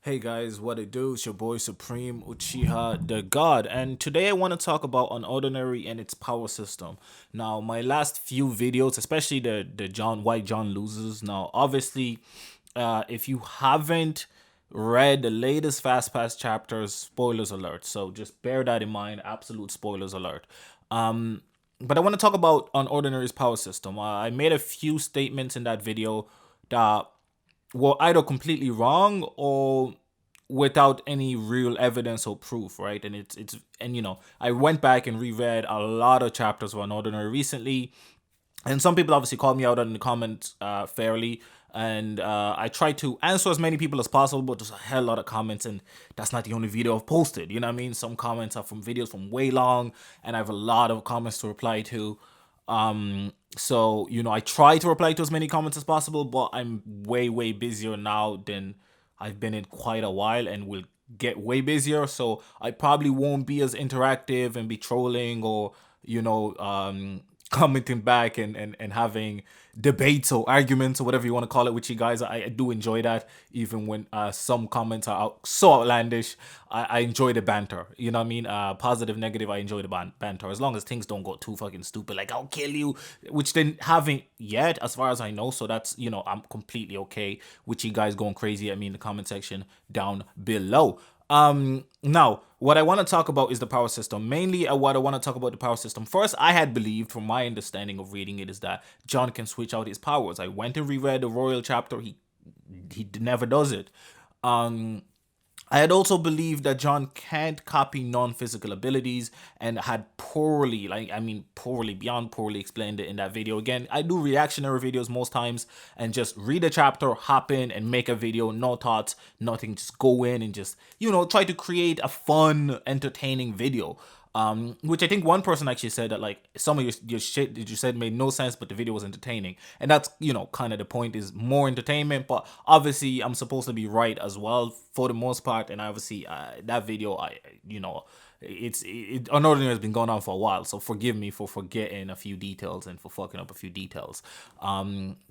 Hey guys, what it do? It's your boy Supreme Uchiha the God, and today I want to talk about Unordinary and its power system. Now, my last few videos, especially the John White John loses. Now, obviously, if you haven't read the latest Fast Pass chapters, spoilers alert. So just bear that in mind. Absolute spoilers alert. But I want to talk about Unordinary's power system. I made a few statements in that video that were either completely wrong or without any real evidence or proof, right? And I went back and reread a lot of chapters of Unordinary recently, and some people obviously called me out in the comments fairly, and I tried to answer as many people as possible, but there's a hell lot of comments, and that's not the only video I've posted. You know what I mean? Some comments are from videos from way long, and I have a lot of comments to reply to. So I try to reply to as many comments as possible, but I'm way busier now than I've been in quite a while, and will get way busier. So I probably won't be as interactive and be trolling or commenting back and having debates or arguments or whatever you want to call it with you guys. I do enjoy that, even when some comments are so outlandish. I enjoy the banter. You know what I mean? Positive, negative. I enjoy the banter as long as things don't go too fucking stupid. Like I'll kill you, which they haven't yet, as far as I know. So that's I'm completely okay with you guys going crazy at me in the comment section down below. Now what I want to talk about is the power system. Mainly what I want to talk about the power system. First, I had believed, from my understanding of reading it, is that John can switch out his powers. I went and reread the royal chapter. He never does it. I had also believed that John can't copy non-physical abilities, and had poorly, beyond poorly explained it in that video. Again, I do reactionary videos most times and just read a chapter, hop in and make a video, no thoughts, nothing, just go in and just, try to create a fun, entertaining video. Which I think one person actually said that, like, some of your shit that you said made no sense, but the video was entertaining. And that's, kind of the point, is more entertainment. But obviously I'm supposed to be right as well for the most part. And obviously that video, Unordinary has been going on for a while, so forgive me for forgetting a few details and for fucking up a few details,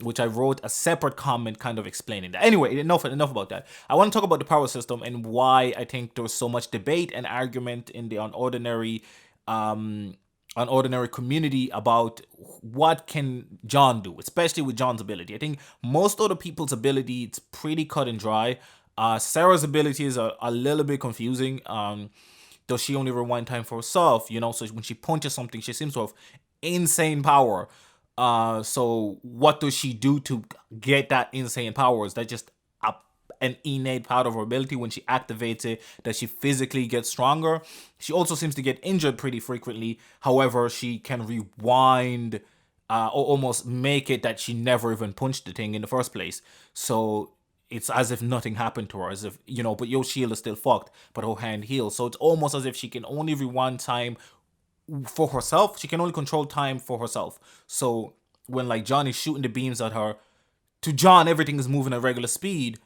which I wrote a separate comment kind of explaining that. Anyway, enough about that. I want to talk about the power system and why I think there was so much debate and argument in the unordinary community about what can John do, especially with John's ability. I think most other people's ability, it's pretty cut and dry. Sera's ability is a little bit confusing. Does she only rewind time for herself? So when she punches something, she seems to have insane power. So what does she do to get that insane power? Is that just an innate part of her ability? When she activates it, does she physically get stronger? She also seems to get injured pretty frequently. However, she can rewind or almost make it that she never even punched the thing in the first place. So it's as if nothing happened to her, as if, but your shield is still fucked, but her hand heals. So it's almost as if she can only rewind time for herself. She can only control time for herself. So when, like, John is shooting the beams at her, to John, everything is moving at regular speed.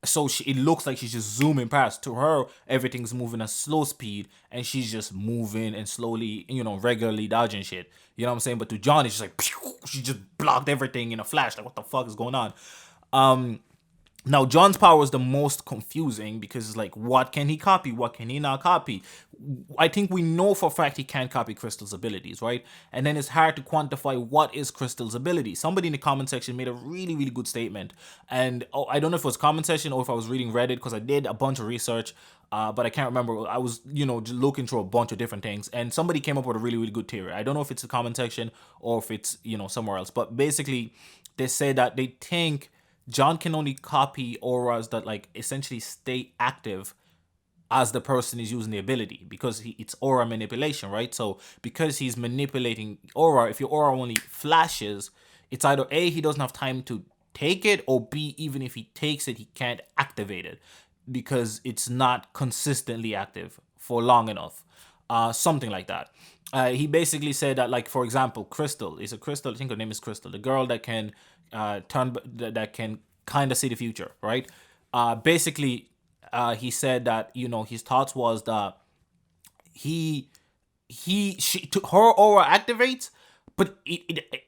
So it looks like she's just zooming past. To her, everything's moving at slow speed, and she's just moving and slowly, regularly dodging shit. You know what I'm saying? But to John, it's just like, pew, she just blocked everything in a flash. Like, what the fuck is going on? Now John's power is the most confusing, because it's like, what can he copy? What can he not copy? I think we know for a fact he can't copy Crystal's abilities, right? And then it's hard to quantify what is Crystal's ability. Somebody in the comment section made a really good statement, and I don't know if it was comment section or if I was reading Reddit, because I did a bunch of research, but I can't remember. I was, looking through a bunch of different things, and somebody came up with a really good theory. I don't know if it's the comment section or if it's, somewhere else, but basically they say that they think John can only copy auras that, like, essentially stay active as the person is using the ability, because it's aura manipulation, right? So because he's manipulating aura, if your aura only flashes, it's either A, he doesn't have time to take it, or B, even if he takes it, he can't activate it because it's not consistently active for long enough. Something like that. He basically said that, like, for example, Crystal is a Crystal. I think her name is Crystal, the girl that can that can kind of see the future, right? Basically, he said that, his thoughts was that her aura activates, but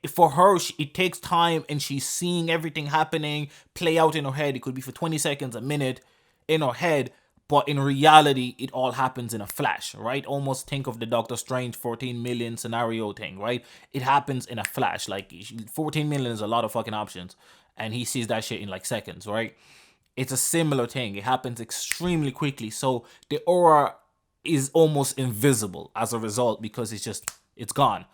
for her, it takes time, and she's seeing everything happening play out in her head. It could be for 20 seconds, a minute, in her head, but in reality, it all happens in a flash, right? Almost think of the Doctor Strange 14 million scenario thing, right? It happens in a flash. Like 14 million is a lot of fucking options, and he sees that shit in like seconds, right? It's a similar thing. It happens extremely quickly. So the aura is almost invisible as a result because it's gone.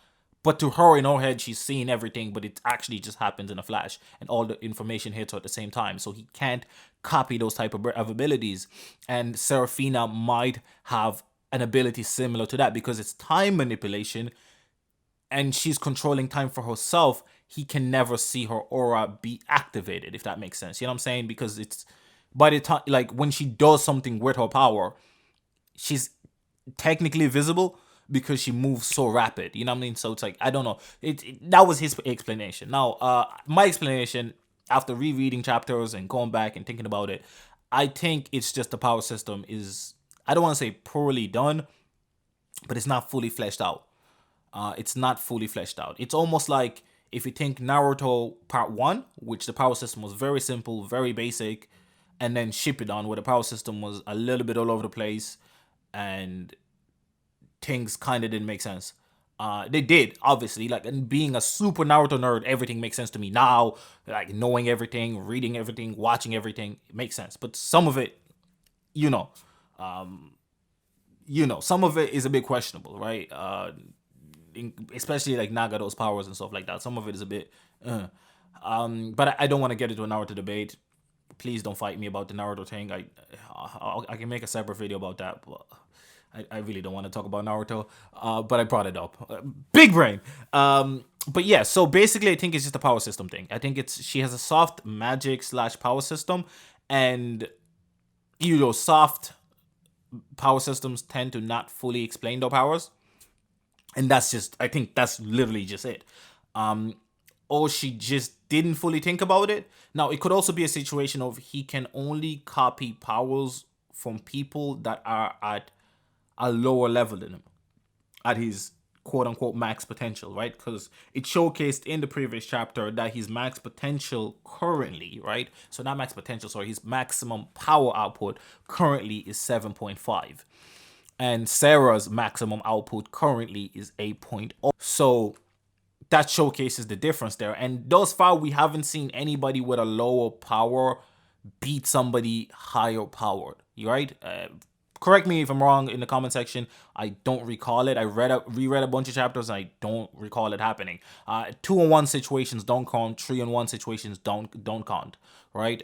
But to her in her head, she's seeing everything, but it actually just happens in a flash, and all the information hits her at the same time. So he can't copy those type of abilities. And Seraphina might have an ability similar to that because it's time manipulation, and she's controlling time for herself. He can never see her aura be activated, if that makes sense. You know what I'm saying? Because it's by the time, like when she does something with her power, she's technically visible because she moves so rapid. You know what I mean? So it's like, I don't know. That was his explanation. Now, my explanation after rereading chapters and going back and thinking about it, I think it's just the power system is, I don't want to say poorly done, but it's not fully fleshed out. It's not fully fleshed out. It's almost like if you think Naruto Part 1, which the power system was very simple, very basic, and then Shippuden, where the power system was a little bit all over the place, and things kind of didn't make sense. They did, obviously. Like, and being a super Naruto nerd, everything makes sense to me now. Like, knowing everything, reading everything, watching everything, it makes sense. But some of it, you know, some of it is a bit questionable, right? Especially like Nagato's powers and stuff like that. Some of it is a bit, but I don't want to get into a Naruto debate. Please don't fight me about the Naruto thing. I can make a separate video about that, but I really don't want to talk about Naruto. But I brought it up. Big brain. But yeah, so basically I think it's just a power system thing. I think she has a soft magic / power system, and soft power systems tend to not fully explain their powers. And I think that's literally just it. Or she just didn't fully think about it. Now, it could also be a situation of he can only copy powers from people that are at a lower level than him, at his quote unquote max potential, right? Because it showcased in the previous chapter that his max potential currently, right? So not max potential, sorry, his maximum power output currently is 7.5. And Sera's maximum output currently is 8.0. So that showcases the difference there. And thus far, we haven't seen anybody with a lower power beat somebody higher powered, right? Correct me if I'm wrong in the comment section. I don't recall it. I reread a bunch of chapters and I don't recall it happening. 2-on-1 situations don't count. 3-on-1 situations don't count, right?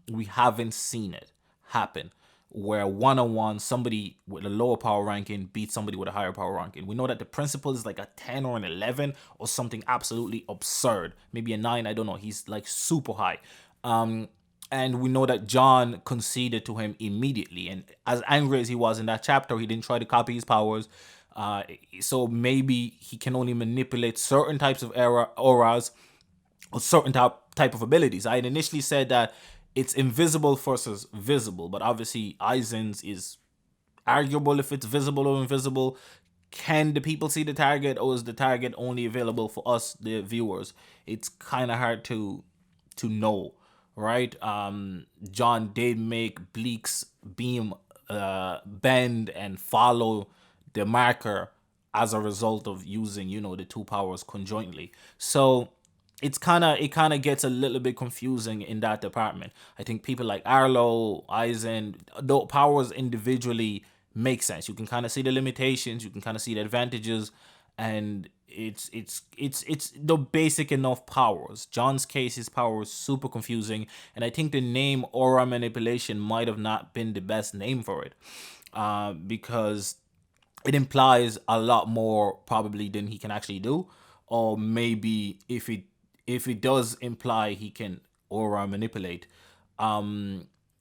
We haven't seen it happen where 1-on-1 somebody with a lower power ranking beats somebody with a higher power ranking. We know that the principal is like a 10 or an 11 or something absolutely absurd. Maybe a 9, I don't know. He's like super high. And we know that John conceded to him immediately. And as angry as he was in that chapter, he didn't try to copy his powers. So maybe he can only manipulate certain types of auras or certain type of abilities. I had initially said that it's invisible versus visible, but obviously Isen's is arguable if it's visible or invisible. Can the people see the target, or is the target only available for us, the viewers? It's kind of hard to know, right? John did make Blyke's beam bend and follow the marker as a result of using, the two powers conjointly. So it kind of gets a little bit confusing in that department. I think people like Arlo, Isen, the powers individually make sense. You can kind of see the limitations, you can kind of see the advantages, and it's the basic enough powers. John's case, his power is super confusing, and I think the name aura manipulation might have not been the best name for it, because it implies a lot more probably than he can actually do. Or maybe if it does imply he can aura manipulate,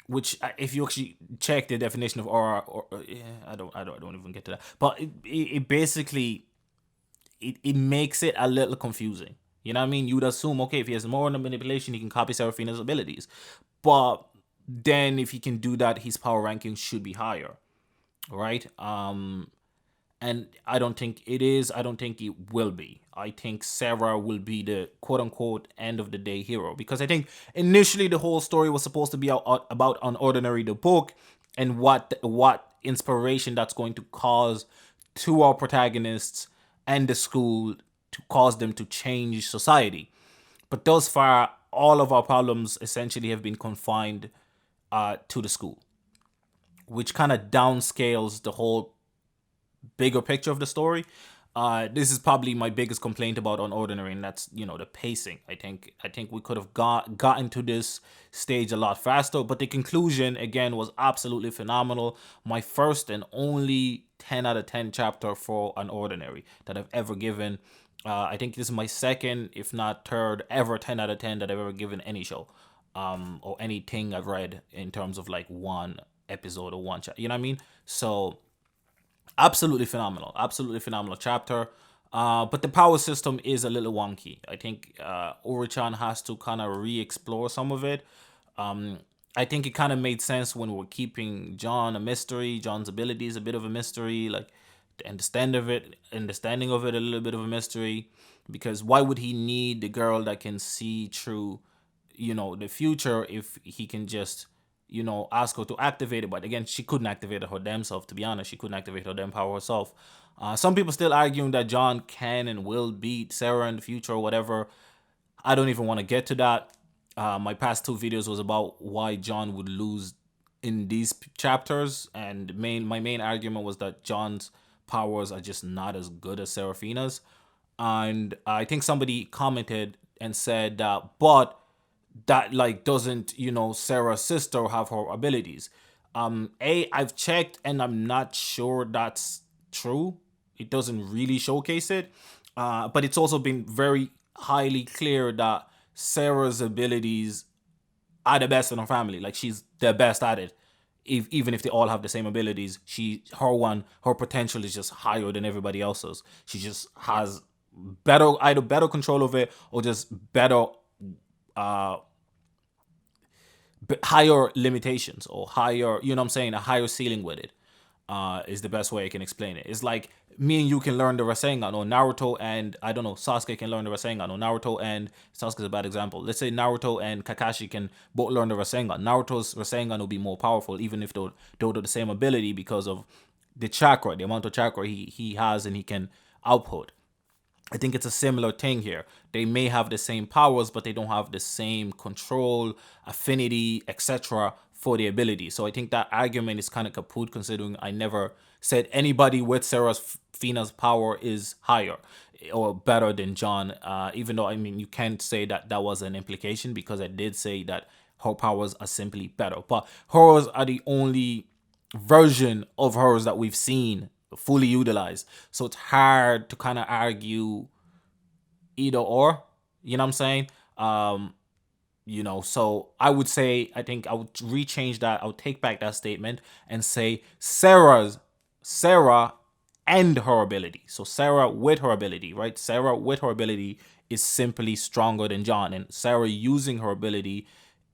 which if you actually check the definition of aura, or yeah, I don't even get to that. But it basically it makes it a little confusing. You know what I mean? You would assume, okay, if he has more manipulation, he can copy Seraphina's abilities. But then if he can do that, his power ranking should be higher, right? And I don't think it is. I don't think it will be. I think Sera will be the quote unquote end of the day hero, because I think initially the whole story was supposed to be about Unordinary the book, and what inspiration that's going to cause to our protagonists and the school, to cause them to change society. But thus far, all of our problems essentially have been confined to the school, which kind of downscales the whole bigger picture of the story. This is probably my biggest complaint about Unordinary, and that's, the pacing. I think we could have gotten to this stage a lot faster, but the conclusion again was absolutely phenomenal. My first and only 10 out of 10 chapter for Unordinary that I've ever given. I think this is my second, if not third, ever 10 out of 10 that I've ever given any show, or anything I've read in terms of like one episode or one chapter. You know what I mean? So absolutely phenomenal chapter. But the power system is a little wonky. I think Orichan has to kind of re-explore some of it. I think it kind of made sense when we're keeping John a mystery. John's ability is a bit of a mystery, like the understanding of it a little bit of a mystery. Because why would he need the girl that can see through, the future, if he can just, ask her to activate it? But again, she couldn't activate it her damn self. To be honest, she couldn't activate her damn power herself. Some people still arguing that John can and will beat Sera in the future or whatever. I don't even want to get to that. My past two videos was about why John would lose in these chapters, and my main argument was that John's powers are just not as good as Seraphina's. And I think somebody commented and said that, but that like doesn't, Sarah's sister have her abilities. I've checked and I'm not sure that's true. It doesn't really showcase it. But it's also been very highly clear that Sarah's abilities are the best in her family. Like, she's the best at it. Even if they all have the same abilities, her potential is just higher than everybody else's. She just has either better control of it, or just better, uh higher limitations, or higher, you know what I'm saying, a higher ceiling with it. Is the best way I can explain it. It's like me and you can learn the Rasengan, or Naruto and, I don't know, Sasuke can learn the Rasengan, or Naruto and Sasuke's a bad example. Let's say Naruto and Kakashi can both learn the Rasengan. Naruto's Rasengan will be more powerful, even if they'll do the same ability, because of the chakra, the amount of chakra he has and he can output. I think it's a similar thing here. They may have the same powers, but they don't have the same control, affinity, etc. for the ability. So I think that argument is kind of kaput, considering I never said anybody with Seraphina's power is higher or better than John. Even though, I mean, you can't say that that was an implication, because I did say that her powers are simply better. But hers are the only version of hers that we've seen fully utilized. So it's hard to kind of argue either or. You know what I'm saying? So I would say, I think I would rechange that. I would take back that statement and say Sera and her ability. So Sera with her ability, right? Sera with her ability is simply stronger than John, and Sera using her ability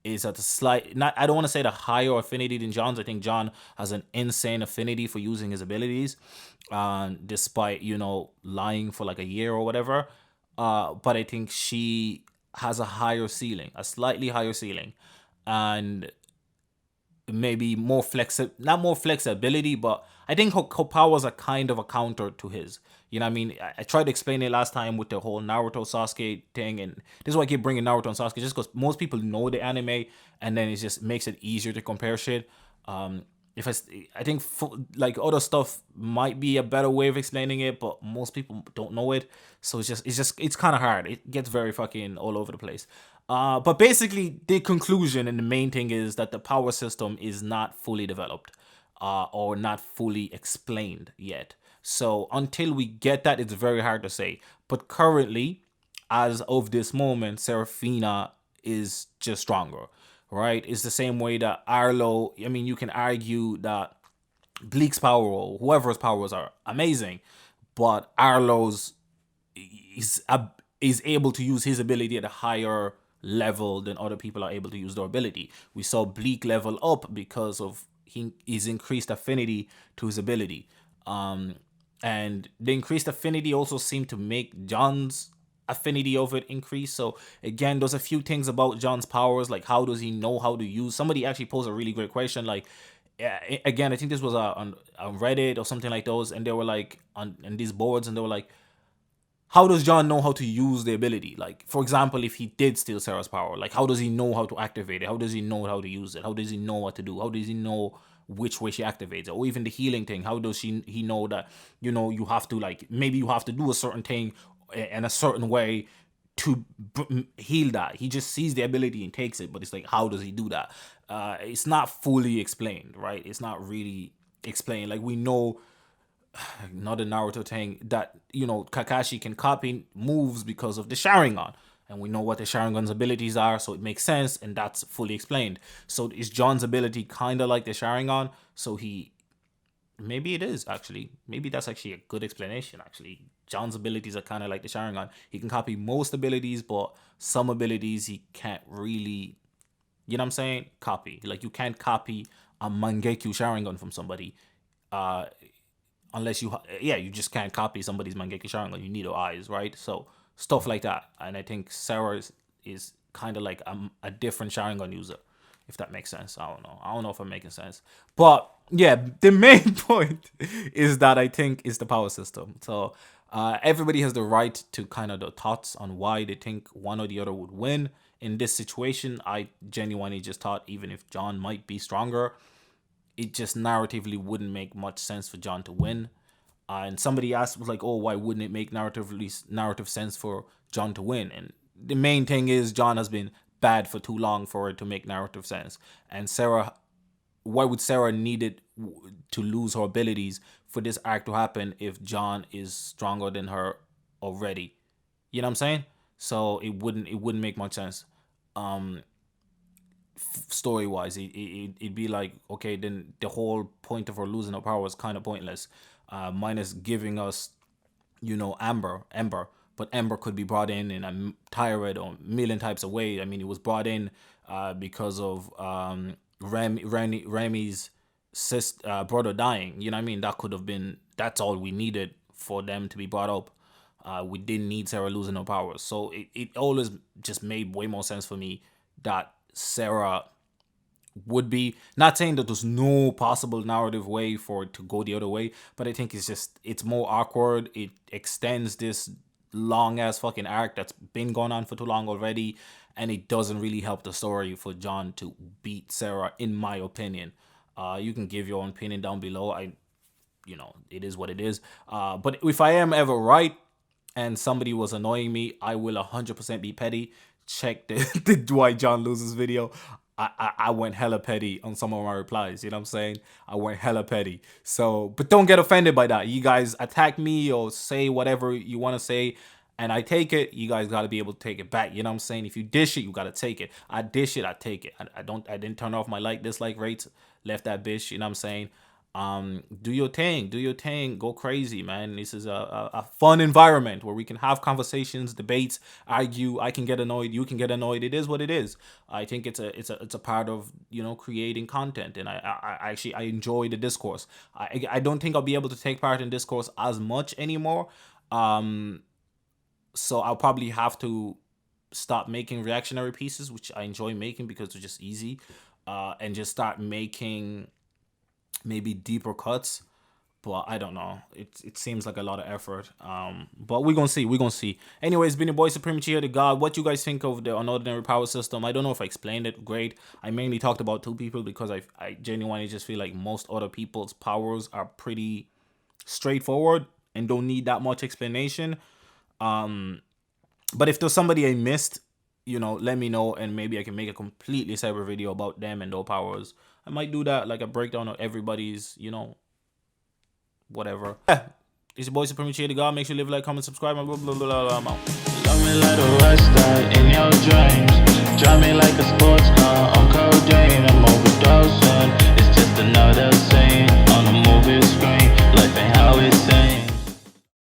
is at a slight, not, I don't want to say the higher affinity than John's. I think John has an insane affinity for using his abilities, despite, lying for like a year or whatever. But I think she has a higher ceiling, a slightly higher ceiling, and maybe not more flexibility, but I think her powers are kind of a counter to his. You know what I mean? I tried to explain it last time with the whole Naruto Sasuke thing, and this is why I keep bringing Naruto and Sasuke, just because most people know the anime, and then it just makes it easier to compare shit. If I think like other stuff might be a better way of explaining it, but most people don't know it, so it's kind of hard. It gets very fucking all over the place. But basically, the conclusion and the main thing is that the power system is not fully developed, or not fully explained yet. So until we get that, it's very hard to say. But currently, as of this moment, Seraphina is just stronger, right? It's the same way that Arlo, I mean, you can argue that Bleak's power, or whoever's powers, are amazing, but Arlo's is able to use his ability at a higher level than other people are able to use their ability. We saw Bleak level up because of his increased affinity to his ability. And the increased affinity also seemed to make John's affinity of it increase. So again, there's a few things about John's powers, like how does he know how to use. Somebody actually posed a really great question, like, again, I think this was on Reddit or something like those, and they were like on these boards, and they were like, how does John know how to use the ability? Like, for example, if he did steal Sera's power, like, how does he know how to activate it? How does he know how to use it? How does he know what to do? How does he know which way she activates it? Or even the healing thing, how does he know that, you have to, like, maybe you have to do a certain thing in a certain way to heal that. He just sees the ability and takes it, but it's like, how does he do that? It's not fully explained, right? It's not really explained. Like, we know, not a Naruto thing, that, Kakashi can copy moves because of the Sharingan. And we know what the Sharingan's abilities are, so it makes sense, and that's fully explained. So is John's ability kind of like the Sharingan? So maybe it is, actually. Maybe that's actually a good explanation, actually. John's abilities are kind of like the Sharingan. He can copy most abilities, but some abilities he can't really, you know what I'm saying, copy. Like, you can't copy a Mangekyo Sharingan from somebody. Unless you just can't copy somebody's Mangekyo Sharingan. You need your eyes, right? So stuff like that. And I think Sera is kind of like a different Sharingan user, if that makes sense. I don't know if I'm making sense. But yeah, the main point is that I think is the power system. So everybody has the right to kind of the thoughts on why they think one or the other would win. In this situation, I genuinely just thought, even if John might be stronger, it just narratively wouldn't make much sense for John to win. And somebody asked, was like, oh, why wouldn't it make narrative sense for John to win? And the main thing is, John has been bad for too long for it to make narrative sense. And Sera, why would Sera need it to lose her abilities for this arc to happen if John is stronger than her already? You know what I'm saying? So it wouldn't make much sense. Story wise, it'd be like, okay, then the whole point of her losing her power was kind of pointless, minus giving us, Ember, but Ember could be brought in a tirade or a million types of ways. I mean, it was brought in because of Remi's brother dying. You know what I mean? That's all we needed for them to be brought up. We didn't need Sera losing her powers, so it always just made way more sense for me that Sera would be, not saying that there's no possible narrative way for it to go the other way, but I think it's more awkward. It extends this long ass fucking arc that's been going on for too long already, and it doesn't really help the story for John to beat Sera, in my opinion. You can give your own opinion down below. It is what it is. But if I am ever right and somebody was annoying me, I will 100% be petty. Check the Dwight John loses video. I went hella petty on some of my replies. You know what I'm saying? I went hella petty. So, but don't get offended by that. You guys attack me or say whatever you want to say, and I take it. You guys got to be able to take it back. You know what I'm saying? If you dish it, you got to take it. I dish it, I take it. I didn't turn off my dislike rates. Left that bitch. You know what I'm saying? Do your thing, go crazy, man. This is a fun environment where we can have conversations, debates, argue. I can get annoyed, you can get annoyed. It is what it is. I think it's a part of, creating content, and I actually enjoy the discourse. I don't think I'll be able to take part in discourse as much anymore. So I'll probably have to stop making reactionary pieces, which I enjoy making because they're just easy, and just start making maybe deeper cuts. But I don't know, it seems like a lot of effort, but we're gonna see. Anyways, it's been your boy Supreme Uchiha the God. What you guys think of the Unordinary power system? I don't know if I explained it great. I mainly talked about two people because I genuinely just feel like most other people's powers are pretty straightforward and don't need that much explanation. But if there's somebody I missed, let me know, and maybe I can make a completely separate video about them and their powers. I might do that, like a breakdown of everybody's, whatever. Yeah, it's your boy Supreme Uchiha the God. Make sure you leave a like, comment, subscribe, and blah, blah, blah, blah, blah. I'm out. Love me like a rock star in your dreams. Drive me like a sports